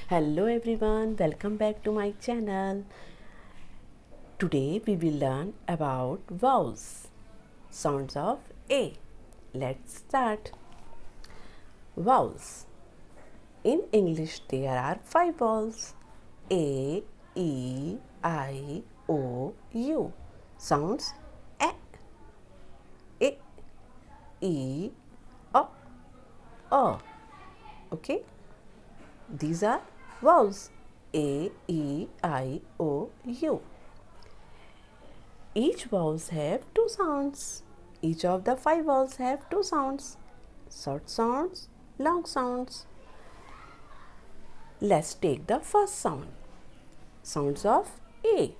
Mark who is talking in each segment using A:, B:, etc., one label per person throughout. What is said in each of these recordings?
A: Hello everyone, welcome back to my channel. Today we will learn about vowels, sounds of A. Let's start. Vowels. In English there are 5 vowels: A, E, I, O, U. Sounds A, E, O. Okay? These are vowels: A, E, I, O, U. Each vowels have 2 sounds. Each of the 5 vowels have 2 sounds. Short sounds, long sounds. Let's take the first sound. Sounds of A.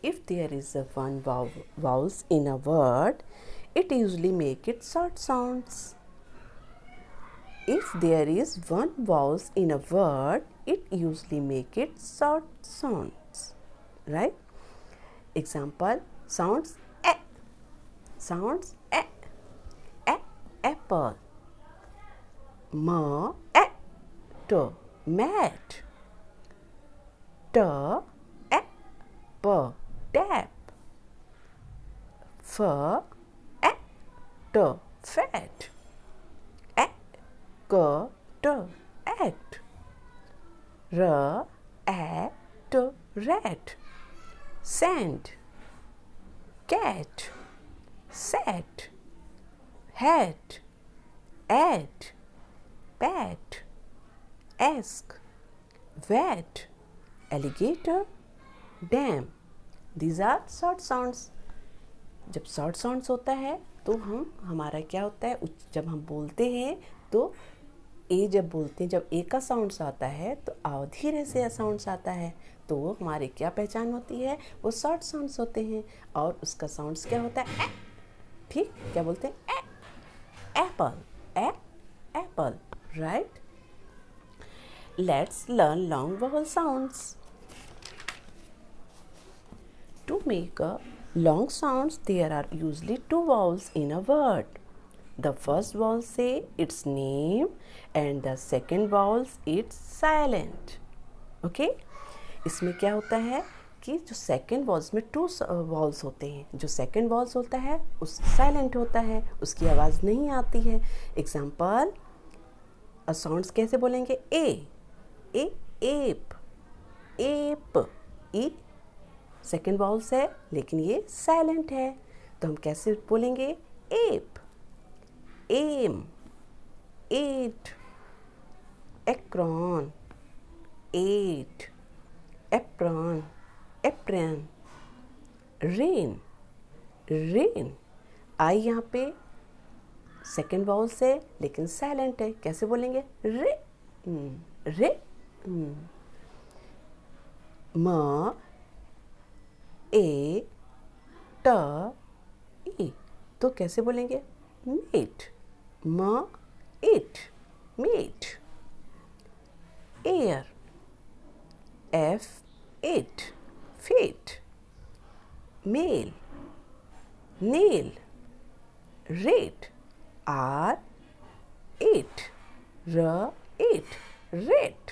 A: If there is a one vowels in a word, it usually make it short sounds. If there is one vowels in a word, it usually make it short sounds. Right? Example, sounds A. Sounds A. Apple. Mat. Tap. Fat. Act. Rat. Sand. Cat. Sat. Hat. At. Pat. Ask. Vat. Alligator. Dam. These are short sounds. जब short sounds होता है तो हमारा क्या होता है, जब हम बोलते हैं तो ए जब बोलते हैं, जब ए का साउंड्स आता है तो धीरे से साउंड्स आता है, तो हमारी क्या पहचान होती है, वो शॉर्ट साउंड्स होते हैं और उसका साउंड्स क्या होता है, ठीक, क्या बोलते हैं, Apple. Apple. Right. Let's learn long vowel sounds. To make a long sounds, there are usually 2 vowels in a word. The first vowel say its name and the second vowel it's silent. Okay? इसमें क्या होता है कि जो second walls में 2 walls होते हैं, जो सेकेंड वॉल्स होता है उस साइलेंट होता है, उसकी आवाज़ नहीं आती है. एग्जाम्पल, साउंड्स कैसे बोलेंगे, एप. ई सेकेंड वॉल्स है लेकिन ये साइलेंट है, तो हम कैसे बोलेंगे, एप. एम. एट. एक्रोन. एट. एप्रॉन. एप्रन. रेन. आई यहाँ पे सेकेंड वॉवल से लेकिन साइलेंट है, कैसे बोलेंगे, रे. म ए ट ई, तो कैसे बोलेंगे, mate. Mate. Air. Fate. Mail. Nail. Rate. Rate.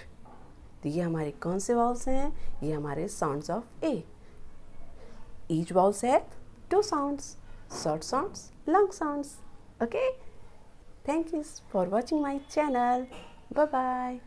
A: तो ये हमारे कौन से वाउल्स हैं, ये हमारे sounds of A. Each vowels have 2 sounds, short sounds, long sounds. Okay? Thank you for watching my channel. Bye bye.